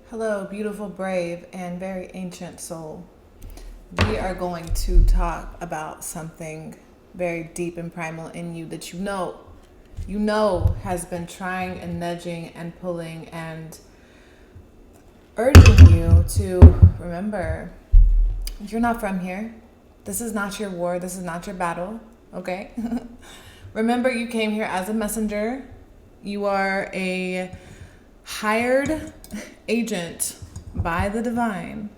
Hello, beautiful, brave, and very ancient soul. We are going to talk about something very deep and primal in you that you know has been trying and nudging and pulling and urging you to remember you're not from here. This is not your war. This is not your battle. Okay? Remember, you came here as a messenger. You are a hired agent by the divine,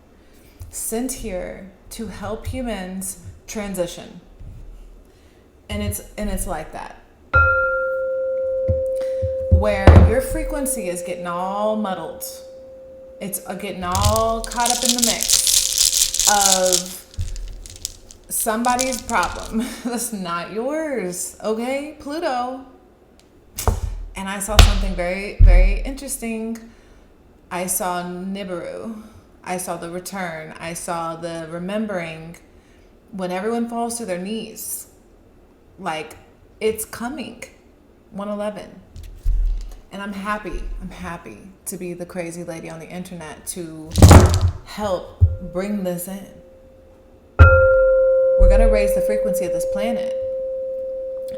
sent here to help humans transition. And it's like that. Where your frequency is getting all muddled. It's getting all caught up in the mix of somebody's problem. That's not yours, okay? Pluto. And I saw something very, very interesting. I saw Nibiru. I saw the return. I saw the remembering when everyone falls to their knees. Like, it's coming. 111. And I'm happy to be the crazy lady on the internet to help bring this in. We're going to raise the frequency of this planet.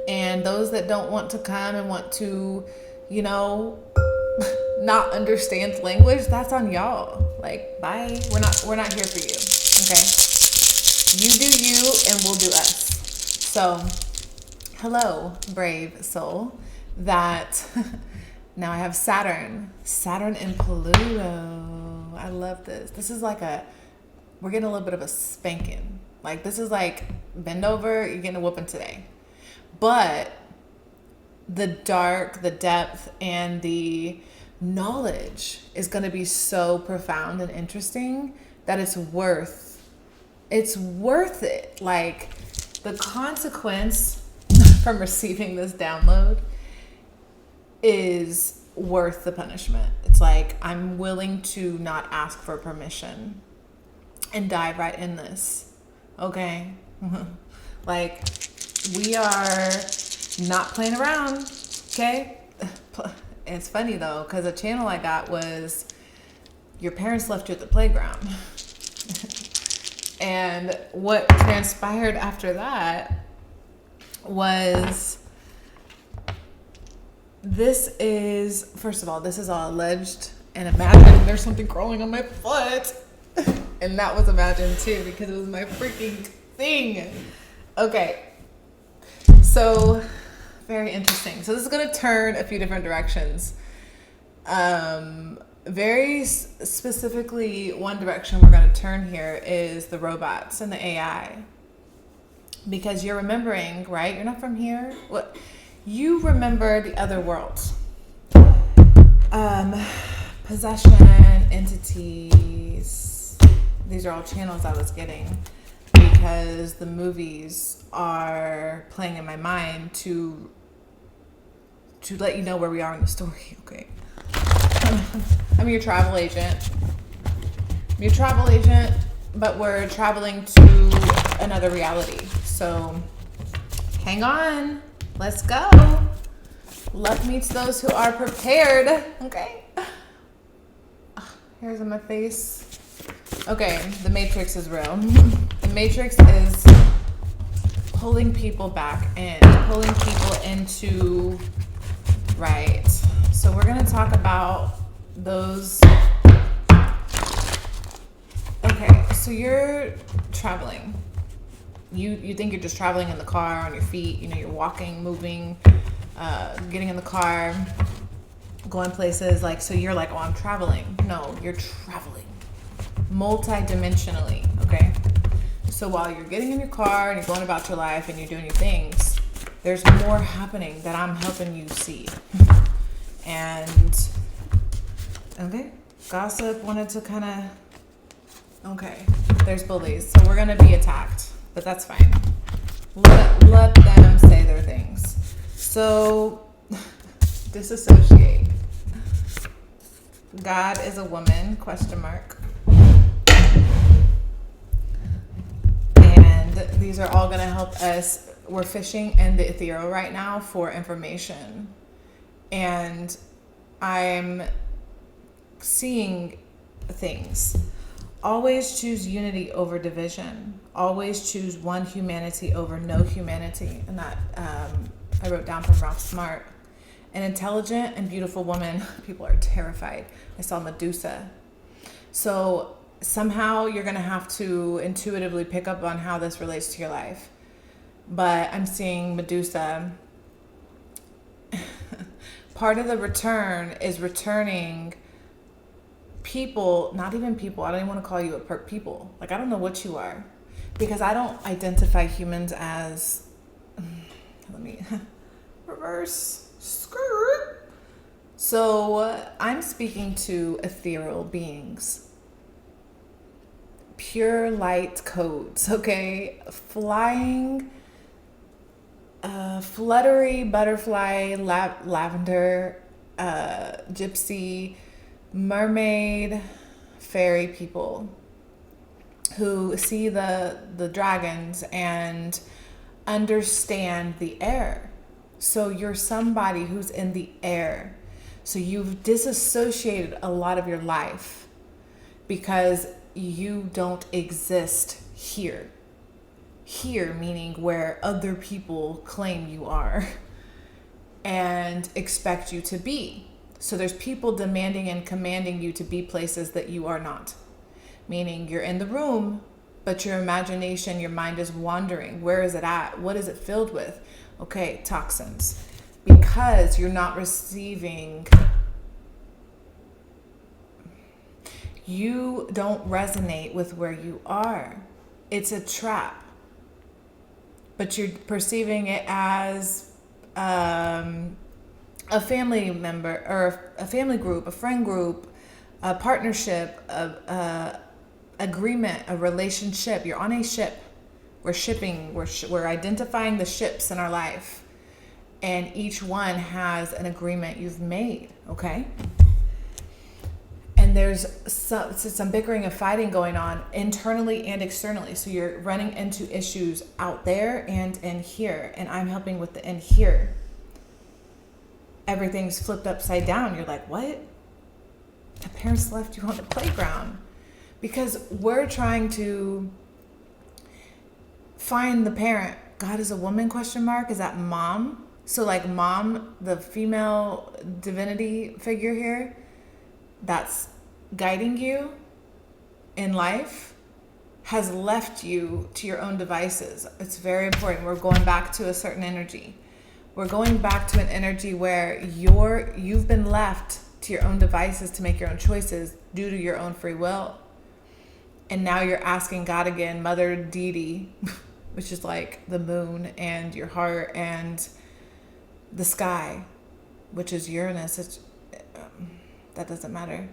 And those that don't want to come and want to, not understand language, that's on y'all. Like, bye. We're not here for you. Okay? You do you and we'll do us. So, hello, brave soul. That now I have Saturn and Pluto. I love this. This is like we're getting a little bit of a spanking. Like, this is like, bend over, you're getting a whooping today. But the dark, the depth, and the knowledge is going to be so profound and interesting that it's worth it. Like, the consequence from receiving this download is worth the punishment. It's like, I'm willing to not ask for permission and dive right in this. Okay? Like, we are not playing around, okay? It's funny, though, because a channel I got was, your parents left you at the playground. And what transpired after that was, first of all, this is all alleged, and imagine there's something growing on my foot. And that was imagined, too, because it was my freaking thing. Okay. So, very interesting. So this is going to turn a few different directions. Very specifically, one direction we're going to turn here is the robots and the AI. Because you're remembering, right? You're not from here. What? You remember the other worlds. Possession, entities. These are all channels I was getting. Because the movies are playing in my mind to let you know where we are in the story, okay? I'm your travel agent. But we're traveling to another reality. So hang on. Let's go. Luck meets those who are prepared, okay? Hairs on my face. Okay, the Matrix is real. The Matrix is pulling people back in, pulling people into, right. So we're going to talk about those. Okay, so you're traveling. You think you're just traveling in the car, on your feet, you're walking, moving, getting in the car, going places. Like, so you're like, oh, I'm traveling. No, you're traveling. Multi-dimensionally, okay? So while you're getting in your car and you're going about your life and you're doing your things, there's more happening that I'm helping you see. And, okay, gossip wanted to kind of, okay, there's bullies. So we're going to be attacked, but that's fine. Let them say their things. So, disassociate. God is a woman, question mark. These are all going to help us. We're fishing in the ethereal right now for information. And I'm seeing things. Always choose unity over division. Always choose one humanity over no humanity. And that I wrote down from Ralph Smart. An intelligent and beautiful woman, people are terrified. I saw Medusa. So somehow you're going to have to intuitively pick up on how this relates to your life. But I'm seeing Medusa. Part of the return is returning people, not even people. I don't even want to call you a people. Like, I don't know what you are, because I don't identify humans as, let me reverse skirt. So I'm speaking to ethereal beings, pure light codes, okay? Flying, fluttery butterfly, lavender, gypsy, mermaid, fairy people who see the dragons and understand the air. So you're somebody who's in the air. So you've disassociated a lot of your life because you don't exist here. Here meaning where other people claim you are and expect you to be. So there's people demanding and commanding you to be places that you are not. Meaning you're in the room, but your imagination, your mind is wandering. Where is it at? What is it filled with? Okay, toxins. Because you're not receiving, you don't resonate with where you are. It's a trap. But you're perceiving it as a family member or a family group, a friend group, a partnership, a agreement, a relationship. You're on a ship. We're shipping. We're identifying the ships in our life, and each one has an agreement you've made. Okay. And there's some bickering and fighting going on internally and externally. So you're running into issues out there and in here. And I'm helping with the in here. Everything's flipped upside down. You're like, what? The parents left you on the playground. Because we're trying to find the parent. God is a woman, question mark. Is that mom? So like mom, the female divinity figure here, that's guiding you in life, has left you to your own devices. It's very important. We're going back to a certain energy. We're going back to an energy where you've been left to your own devices to make your own choices due to your own free will. And now you're asking God again, Mother Deity, which is like the moon and your heart and the sky, which is Uranus. That doesn't matter.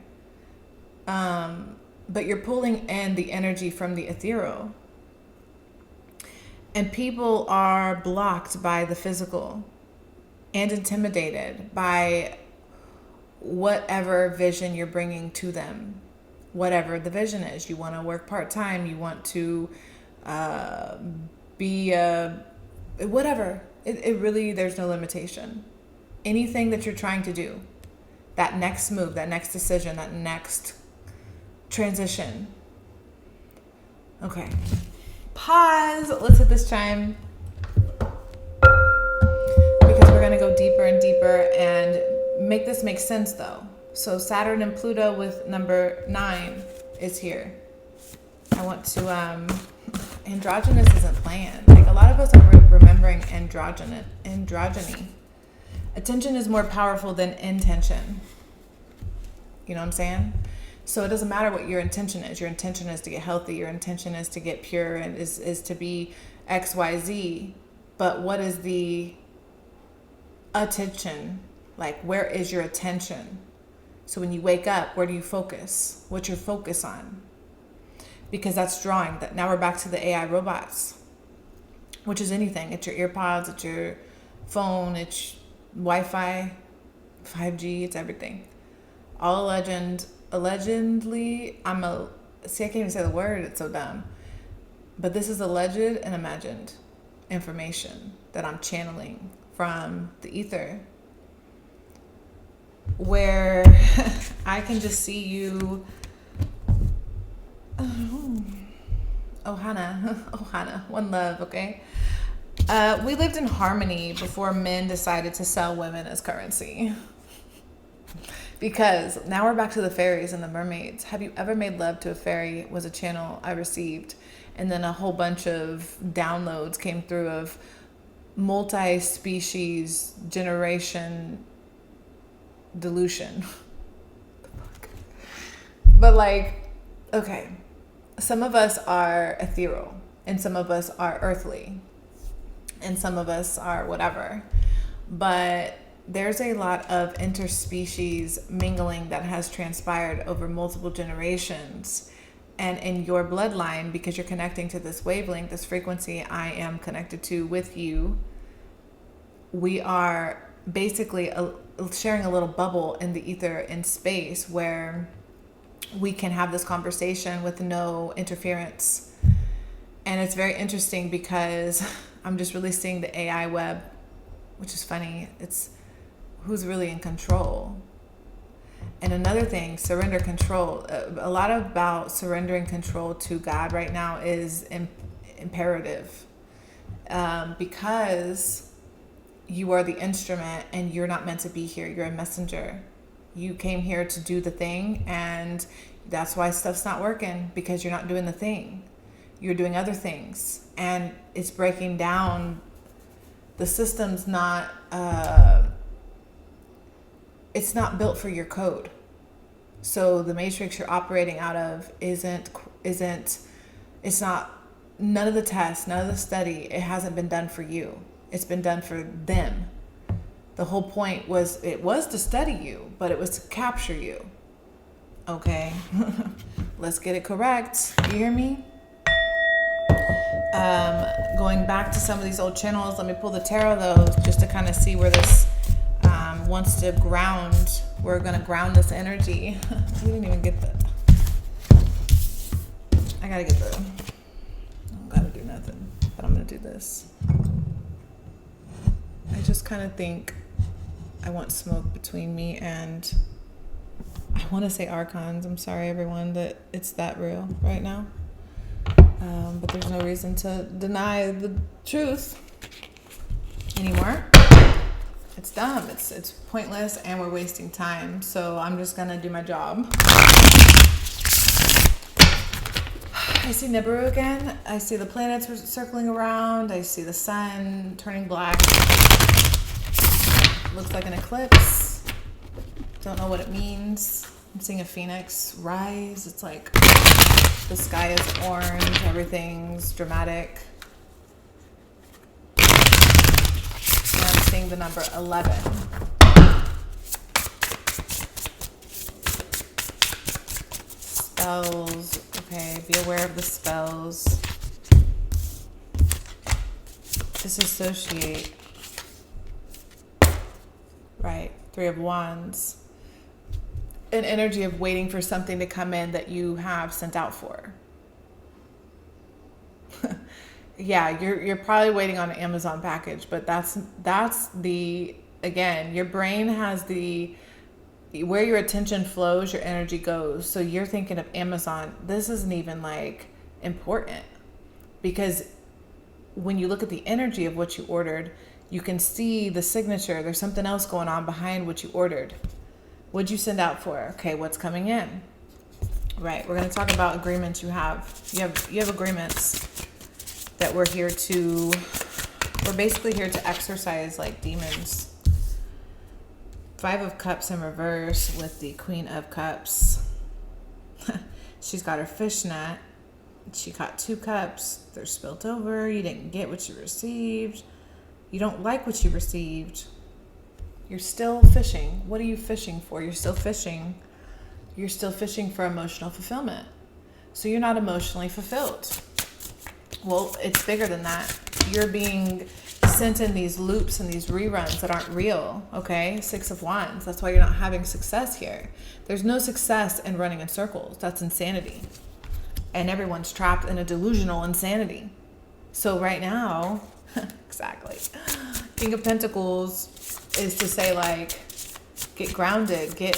But you're pulling in the energy from the ethereal. And people are blocked by the physical and intimidated by whatever vision you're bringing to them. Whatever the vision is. You want to work part-time. You want to be whatever. It really, there's no limitation. Anything that you're trying to do, that next move, that next decision, that next transition. Okay. Pause. Let's hit this chime. Because we're going to go deeper and deeper and make this make sense though. So Saturn and Pluto with number 9 is here. I want to, androgynous isn't planned. Like a lot of us are remembering androgyny. Attention is more powerful than intention. You know what I'm saying? So it doesn't matter what your intention is. Your intention is to get healthy. Your intention is to get pure and is to be XYZ. But what is the attention? Like, where is your attention? So when you wake up, where do you focus? What's your focus on? Because that's drawing. That now we're back to the AI robots, which is anything. It's your earpods, it's your phone, it's Wi-Fi, 5G, it's everything. All allegedly, I can't even say the word, it's so dumb. But this is alleged and imagined information that I'm channeling from the ether, where I can just see you Ohana. Ohana. One love, okay? We lived in harmony before men decided to sell women as currency. Because now we're back to the fairies and the mermaids. Have you ever made love to a fairy? Was a channel I received. And then a whole bunch of downloads came through of multi-species generation dilution. But like, okay, some of us are ethereal and some of us are earthly and some of us are whatever. But there's a lot of interspecies mingling that has transpired over multiple generations. And in your bloodline, because you're connecting to this wavelength, this frequency I am connected to with you, we are basically sharing a little bubble in the ether in space where we can have this conversation with no interference. And it's very interesting because I'm just really seeing the AI web, which is funny. It's who's really in control. And another thing, surrender control. A lot about surrendering control to God right now is imperative, because you are the instrument and you're not meant to be here. You're a messenger. You came here to do the thing, and that's why stuff's not working, because you're not doing the thing. You're doing other things, and it's breaking down. The system's not it's not built for your code. So the matrix you're operating out of isn't it's not, none of the tests, none of the study, it hasn't been done for you. It's been done for them. The whole point was, it was to study you, but it was to capture you. Okay. Let's get it correct. You hear me? Going back to some of these old channels, let me pull the tarot though, just to kind of see where this wants to ground. We're going to ground this energy. We didn't even get the, I gotta get the, I don't gotta do nothing, but I'm going to do this. I just kind of think I want smoke between me and, I want to say archons. I'm sorry everyone that it's that real right now. But there's no reason to deny the truth anymore. It's dumb. It's pointless, and we're wasting time. So I'm just gonna do my job. I see Nibiru again. I see the planets circling around. I see the sun turning black. Looks like an eclipse. Don't know what it means. I'm seeing a phoenix rise. It's like the sky is orange. Everything's dramatic. I'm seeing the number 11. Spells. Okay, be aware of the spells. Disassociate. Right, 3 of Wands. An energy of waiting for something to come in that you have sent out for. Yeah, you're probably waiting on an Amazon package, but that's the, again, your brain has the, where your attention flows, your energy goes. So you're thinking of Amazon. This isn't even like important, because when you look at the energy of what you ordered, you can see the signature. There's something else going on behind what you ordered. What'd you send out for? Okay, what's coming in? Right, we're going to talk about agreements you have. You have agreements that we're basically here to exercise like demons. 5 of Cups in reverse with the Queen of Cups. She's got her fishnet. She got 2 cups. They're spilt over. You didn't get what you received. You don't like what you received. You're still fishing. What are you fishing for? You're still fishing. You're still fishing for emotional fulfillment. So you're not emotionally fulfilled. Well, it's bigger than that. You're being sent in these loops and these reruns that aren't real, okay? 6 of Wands. That's why you're not having success here. There's no success in running in circles. That's insanity. And everyone's trapped in a delusional insanity. So right now, exactly. King of Pentacles is to say, like, get grounded, get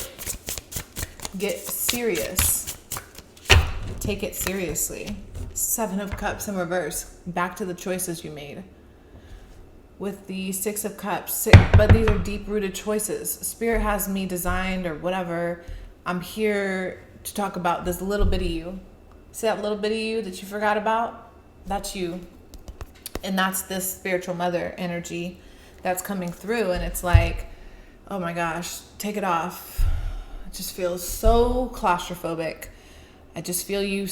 serious. Take it seriously. Seven of Cups in reverse. Back to the choices you made. With the Six of Cups. But these are deep-rooted choices. Spirit has me designed or whatever. I'm here to talk about this little bit of you. See that little bit of you that you forgot about? That's you. And that's this spiritual mother energy that's coming through. And it's like, oh my gosh, take it off. It just feels so claustrophobic. I just feel you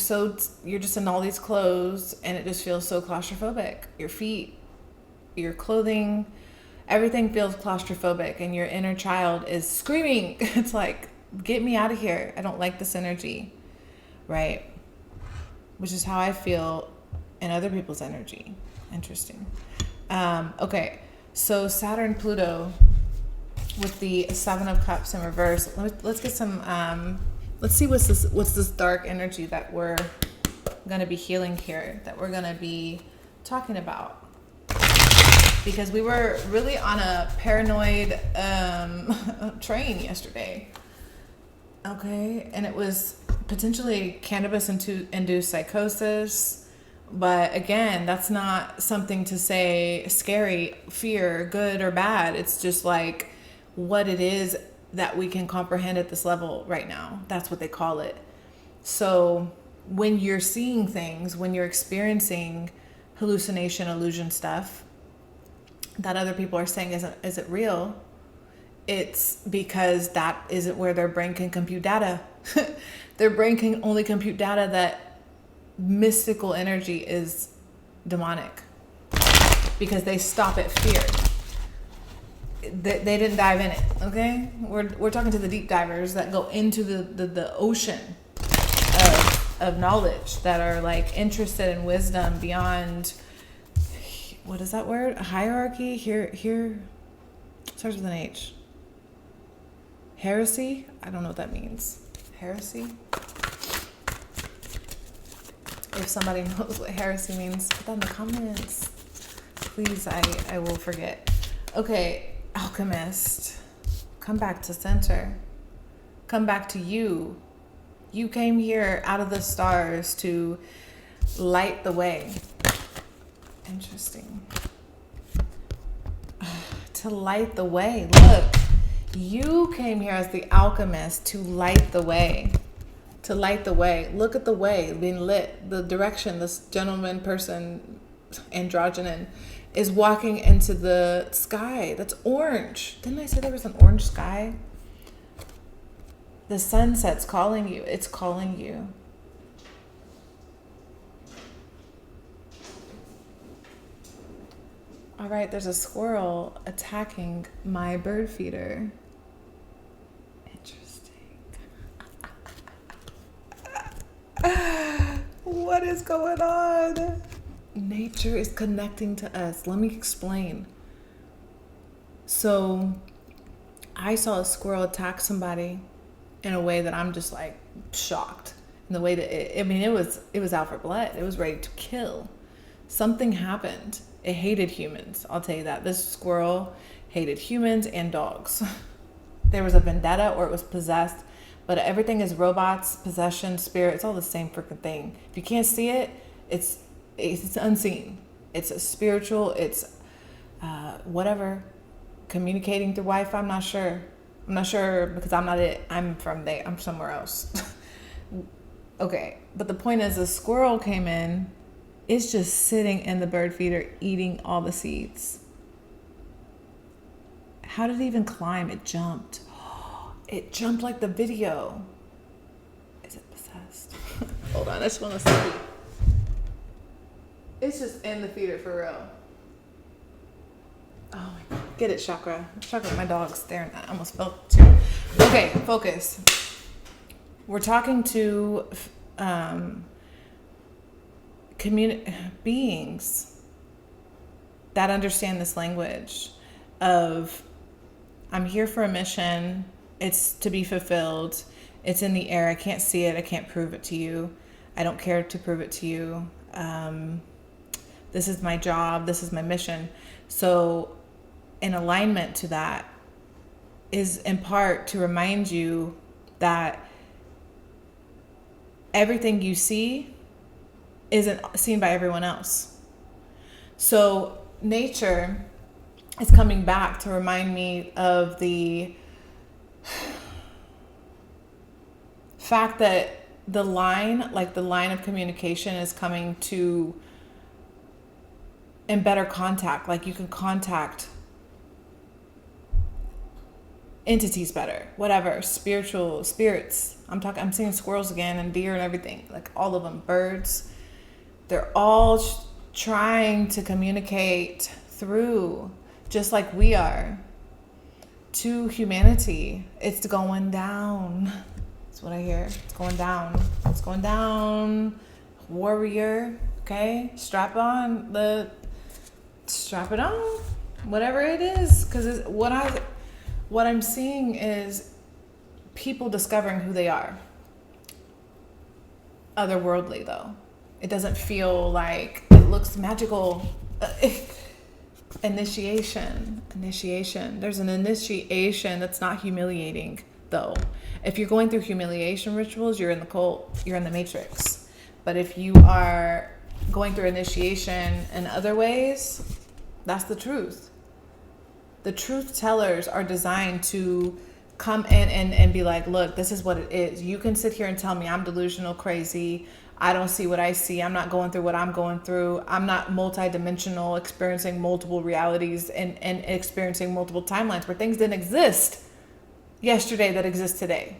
you're just in all these clothes and it just feels so claustrophobic. Your feet, your clothing, everything feels claustrophobic and your inner child is screaming. It's like, get me out of here. I don't like this energy, right? Which is how I feel in other people's energy. Interesting. Okay, so Saturn, Pluto with the Seven of Cups in reverse. Let's get some... let's see what's this dark energy that we're going to be healing here, that we're going to be talking about. Because we were really on a paranoid train yesterday. Okay, and it was potentially cannabis-induced psychosis. But again, that's not something to say scary, fear, good or bad. It's just like what it is that we can comprehend at this level right now. That's what they call it. So when you're seeing things, when you're experiencing hallucination, illusion stuff that other people are saying is it real, it's because that isn't where their brain can compute data. Their brain can only compute data that mystical energy is demonic, because they stop at fear. They didn't dive in it. Okay, we're talking to the deep divers that go into the ocean of knowledge, that are like interested in wisdom beyond, what is that word, hierarchy. Here starts with an H. Heresy. I don't know what that means. Heresy. If somebody knows what heresy means, put that in the comments. Please, I will forget. Okay, Alchemist. Come back to center. Come back to you. You came here out of the stars to light the way. Interesting. To light the way. Look, you came here as the alchemist to light the way. To light the way. Look at the way being lit. The direction this gentleman, person, androgynon, is walking into the sky. That's orange. Didn't I say there was an orange sky? The sunset's calling you. It's calling you. All right, there's a squirrel attacking my bird feeder. What is going on? Nature is connecting to us. Let me explain. So I saw a squirrel attack somebody in a way that I'm just like shocked. In the way that it was out for blood. It was ready to kill. Something happened. It hated humans. I'll tell you that. This squirrel hated humans and dogs. There was a vendetta, or it was possessed. But everything is robots, possession, spirit. It's all the same freaking thing. If you can't see it, it's unseen. It's a spiritual. It's whatever. Communicating through Wi-Fi. I'm not sure because I'm not it. I'm somewhere else. Okay, but the point is, a squirrel came in. It's just sitting in the bird feeder, eating all the seeds. How did it even climb? It jumped. It jumped like the video. Is it possessed? Hold on, I just want to see. It's just in the feeder for real. Oh my God. Get it, Chakra. Chakra, my dog's staring. I almost felt too. Okay, focus. We're talking to beings that understand this language of, I'm here for a mission. It's to be fulfilled. It's in the air. I can't see it. I can't prove it to you. I don't care to prove it to you. This is my job. This is my mission. So in alignment to that is in part to remind you that everything you see isn't seen by everyone else. So nature is coming back to remind me of the fact that the line of communication is coming to in better contact. Like you can contact entities better, whatever, spiritual spirits. I'm seeing squirrels again and deer and everything, like all of them, birds. They're all trying to communicate through, just like we are, to humanity. It's going down. That's what I hear. It's going down. It's going down. Warrior, okay? Strap it on. Whatever it is. Because what I'm seeing is people discovering who they are. Otherworldly, though. It doesn't feel like it looks magical. Initiation. There's an initiation that's not humiliating, though. If you're going through humiliation rituals, you're in the cult, you're in the matrix. But if you are going through initiation in other ways, that's the truth. The truth tellers are designed to come in and be like, look, this is what it is. You can sit here and tell me I'm delusional, crazy. I don't see what I see. I'm not going through what I'm going through. I'm not multidimensional, experiencing multiple realities and experiencing multiple timelines where things didn't exist yesterday that exist today.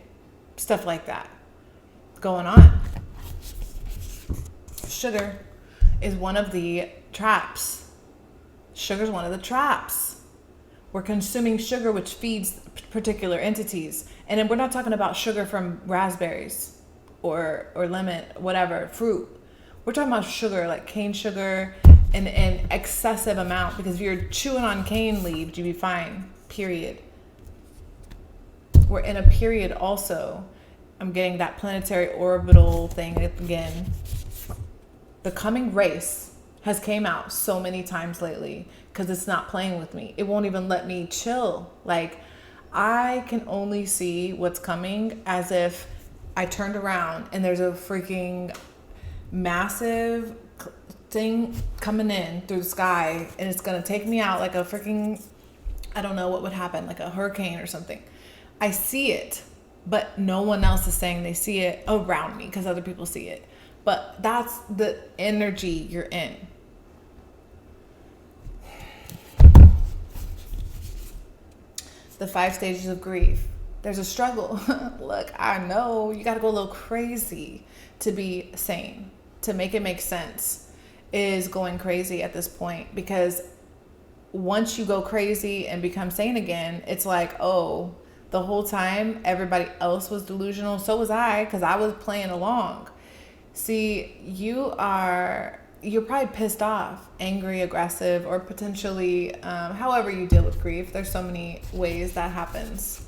Stuff like that going on. Sugar is one of the traps. Sugar's one of the traps. We're consuming sugar, which feeds particular entities. And then we're not talking about sugar from raspberries or lemon, whatever, fruit. We're talking about sugar, like cane sugar, in an excessive amount. Because if you're chewing on cane leaves, you'd be fine, period. We're in a period also. I'm getting that planetary orbital thing again. The coming race has came out so many times lately because it's not playing with me. It won't even let me chill. Like, I can only see what's coming as if I turned around and there's a freaking massive thing coming in through the sky and it's going to take me out like a freaking, I don't know what would happen, like a hurricane or something. I see it, but no one else is saying they see it around me because other people see it. But that's the energy you're in. The 5 stages of grief. There's a struggle. Look, I know you got to go a little crazy to be sane, to make it make sense. Is going crazy at this point, because once you go crazy and become sane again, it's like, oh, the whole time everybody else was delusional, so was I, because I was playing along. See, you're probably pissed off, angry, aggressive, or potentially however you deal with grief. There's so many ways that happens.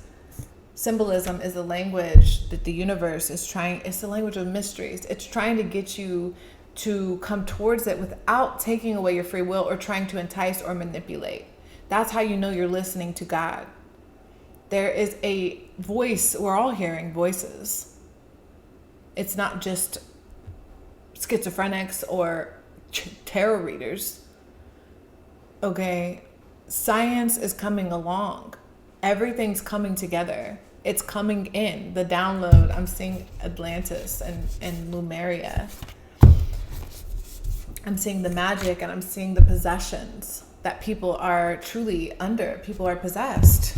Symbolism is the language that the universe is trying. It's the language of mysteries. It's trying to get you to come towards it without taking away your free will or trying to entice or manipulate. That's how you know you're listening to God. There is a voice. We're all hearing voices. It's not just schizophrenics or tarot readers. Okay, science is coming along. Everything's coming together. It's coming in. The download. I'm seeing Atlantis and Lemuria. I'm seeing the magic and I'm seeing the possessions that people are truly under. People are possessed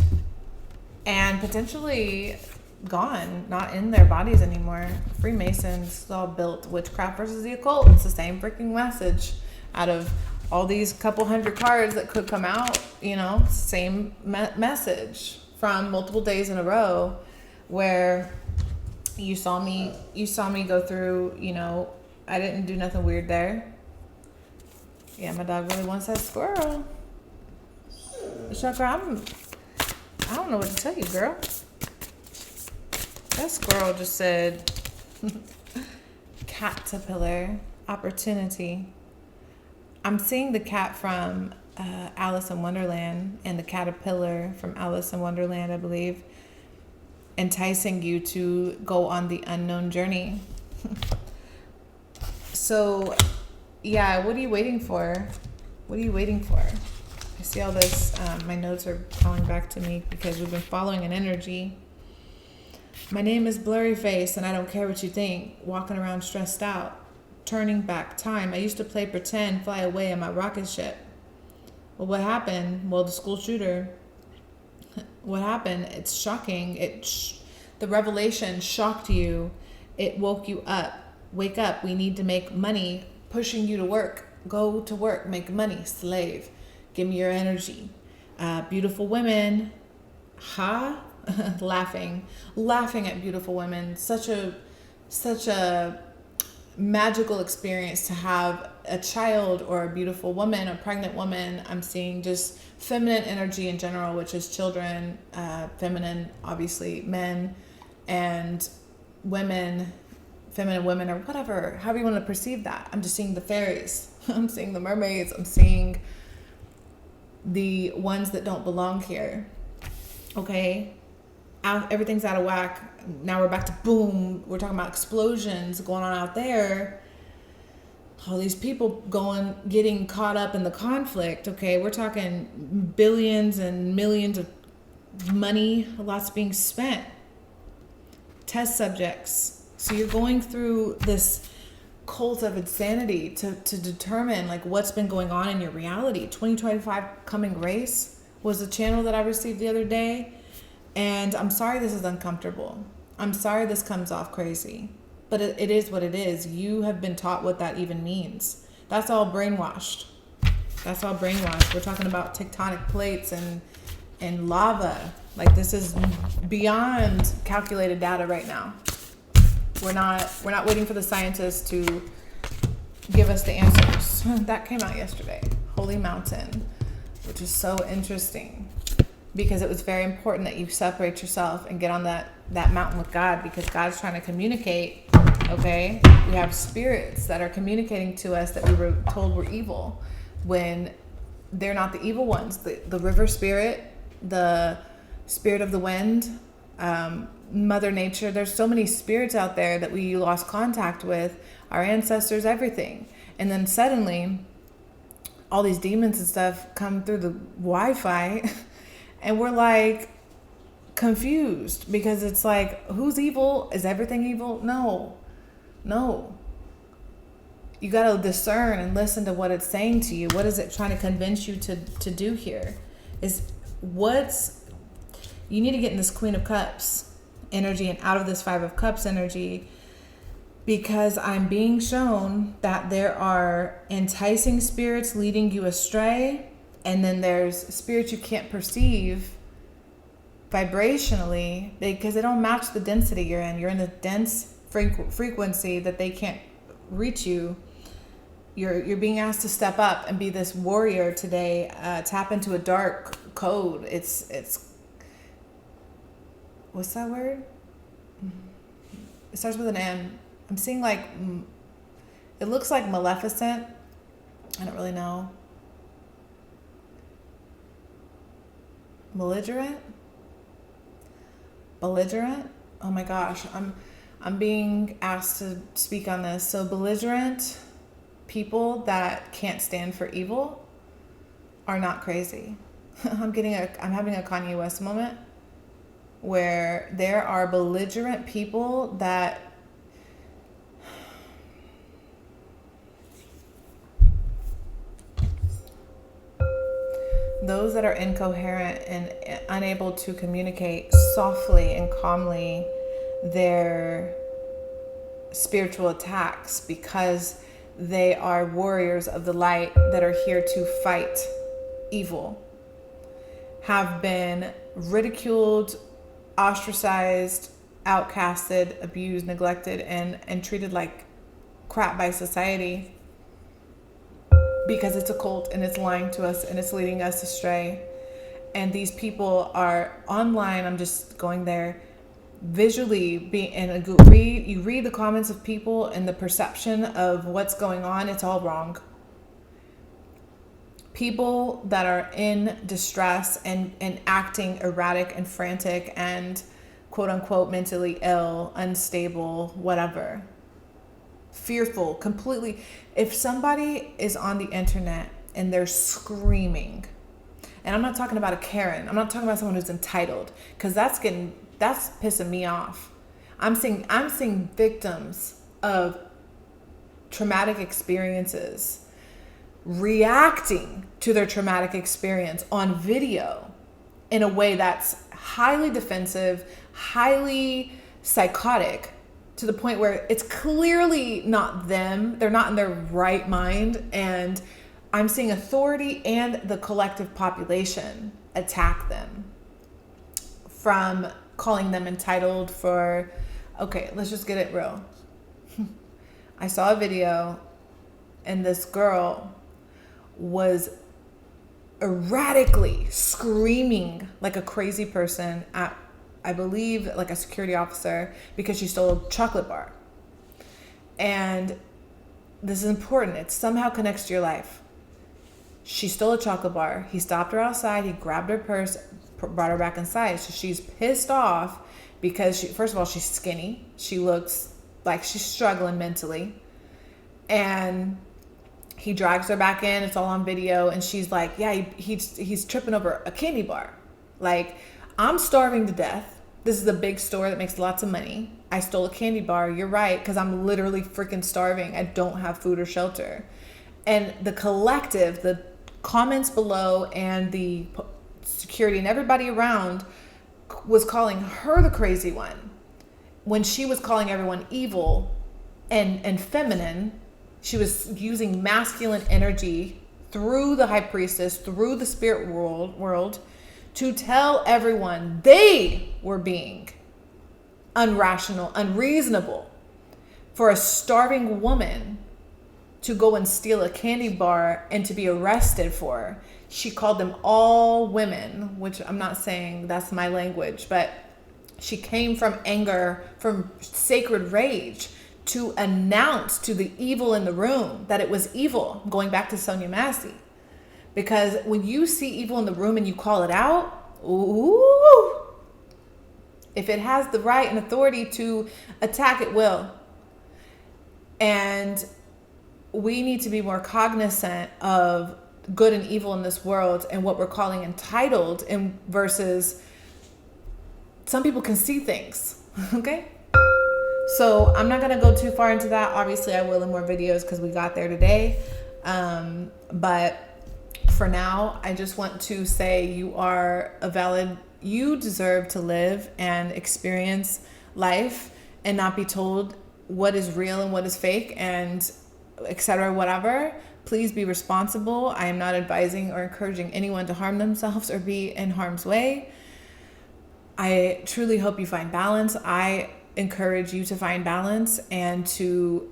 and potentially gone, not in their bodies anymore. Freemasons, it's all built witchcraft versus the occult. It's the same freaking message out of all these couple hundred cards that could come out, same message from multiple days in a row where you saw me go through, I didn't do nothing weird there. Yeah, my dog really wants that squirrel. Chakra, I don't know what to tell you, girl. That squirrel just said caterpillar, opportunity. I'm seeing the cat from Alice in Wonderland and the caterpillar from Alice in Wonderland, I believe, enticing you to go on the unknown journey. So, yeah, what are you waiting for? What are you waiting for? I see all this. My notes are calling back to me because we've been following an energy. My name is Blurry Face, and I don't care what you think. Walking around stressed out. Turning back time. I used to play pretend, fly away in my rocket ship. Well, what happened? Well, the school shooter. What happened? It's shocking. The revelation shocked you. It woke you up. Wake up. We need to make money. Pushing you to work. Go to work. Make money. Slave. Give me your energy. Beautiful women. Laughing at beautiful women. Such a magical experience to have a child or a beautiful woman, a pregnant woman. I'm seeing just feminine energy in general, which is children, feminine, obviously men, and women, feminine women, or whatever, however you want to perceive that. I'm just seeing the fairies. I'm seeing the mermaids. I'm seeing the ones that don't belong here. Okay? Everything's out of whack. Now we're back to boom. We're talking about explosions going on out there. All these people getting caught up in the conflict. Okay, we're talking billions and millions of money, lots being spent. Test subjects. So you're going through this cult of insanity to determine like what's been going on in your reality. 2025 Coming Grace was a channel that I received the other day. And I'm sorry this is uncomfortable. I'm sorry this comes off crazy. But it is what it is. You have been taught what that even means. That's all brainwashed. That's all brainwashed. We're talking about tectonic plates and lava. Like, this is beyond calculated data right now. We're not waiting for the scientists to give us the answers. That came out yesterday. Holy Mountain, which is so interesting. Because it was very important that you separate yourself and get on that mountain with God, because God's trying to communicate, okay? We have spirits that are communicating to us that we were told were evil when they're not the evil ones. The river spirit, the spirit of the wind, Mother Nature. There's so many spirits out there that we lost contact with, our ancestors, everything. And then suddenly, all these demons and stuff come through the Wi-Fi and we're like confused because it's like, who's evil? Is everything evil? No. You got to discern and listen to what it's saying to you. What is it trying to convince you to do here? You need to get in this Queen of Cups energy and out of this Five of Cups energy, because I'm being shown that there are enticing spirits leading you astray. And then there's spirits you can't perceive vibrationally because they don't match the density you're in. You're in a dense frequency that they can't reach you. You're being asked to step up and be this warrior today. Tap into a dark code. It's what's that word? It starts with an M. I'm seeing like, it looks like Maleficent. I don't really know. Belligerent. Oh my gosh, I'm being asked to speak on this. So belligerent people that can't stand for evil are not crazy. I'm having a Kanye West moment where there are belligerent people that those that are incoherent and unable to communicate softly and calmly their spiritual attacks, because they are warriors of the light that are here to fight evil, have been ridiculed, ostracized, outcasted, abused, neglected, and treated like crap by society. Because it's a cult and it's lying to us and it's leading us astray. And these people are online. I'm just going there visually. You read the comments of people and the perception of what's going on. It's all wrong. People that are in distress and acting erratic and frantic and quote unquote mentally ill, unstable, whatever. fearful, completely. If somebody is on the internet and they're screaming, and I'm not talking about a Karen, I'm not talking about someone who's entitled, because that's pissing me off. I'm seeing victims of traumatic experiences reacting to their traumatic experience on video in a way that's highly defensive, highly psychotic, to the point where it's clearly not them. They're not in their right mind. And I'm seeing authority and the collective population attack them, from calling them entitled for, okay, let's just get it real. I saw a video and this girl was erratically screaming like a crazy person at, I believe, like a security officer, because she stole a chocolate bar. And this is important. It somehow connects to your life. She stole a chocolate bar. He stopped her outside. He grabbed her purse, brought her back inside. So she's pissed off because first of all, she's skinny. She looks like she's struggling mentally. And he drags her back in. It's all on video. And she's like, yeah, he's tripping over a candy bar. Like, I'm starving to death. This is a big store that makes lots of money. I stole a candy bar. You're right, because I'm literally freaking starving. I don't have food or shelter. And the collective, the comments below and the security and everybody around was calling her the crazy one, when she was calling everyone evil and feminine. She was using masculine energy through the high priestess, through the spirit world, to tell everyone they were being unrational, unreasonable, for a starving woman to go and steal a candy bar and to be arrested for. She called them all women, which I'm not saying that's my language, but she came from anger, from sacred rage, to announce to the evil in the room that it was evil. Going back to Sonia Massey. Because when you see evil in the room and you call it out, ooh, if it has the right and authority to attack, it will. And we need to be more cognizant of good and evil in this world and what we're calling entitled, and versus some people can see things, okay? So I'm not going to go too far into that. Obviously, I will in more videos because we got there today. But for now, I just want to say you deserve to live and experience life and not be told what is real and what is fake and etc. whatever. Please be responsible. I am not advising or encouraging anyone to harm themselves or be in harm's way. I truly hope you find balance. I encourage you to find balance and to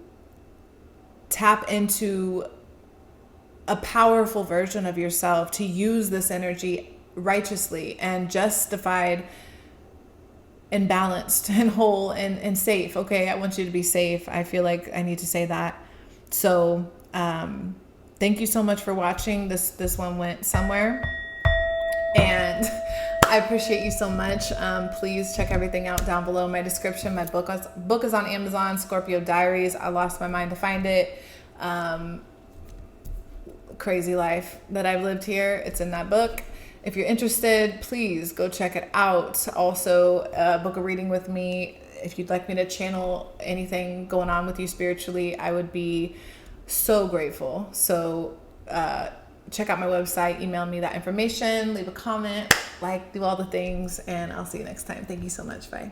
tap into a powerful version of yourself, to use this energy righteously and justified and balanced and whole and safe. Okay, I want you to be safe. I feel like I need to say that. So thank you so much for watching. This one went somewhere, and I appreciate you so much. Please check everything out down below in my description. My book is on Amazon, Scorpio Diaries. I lost my mind to find it. Crazy life that I've lived here. It's in that book. If you're interested, please go check it out. Also, book a reading with me. If you'd like me to channel anything going on with you spiritually, I would be so grateful. So check out my website, email me that information, leave a comment, do all the things, and I'll see you next time. Thank you so much. Bye.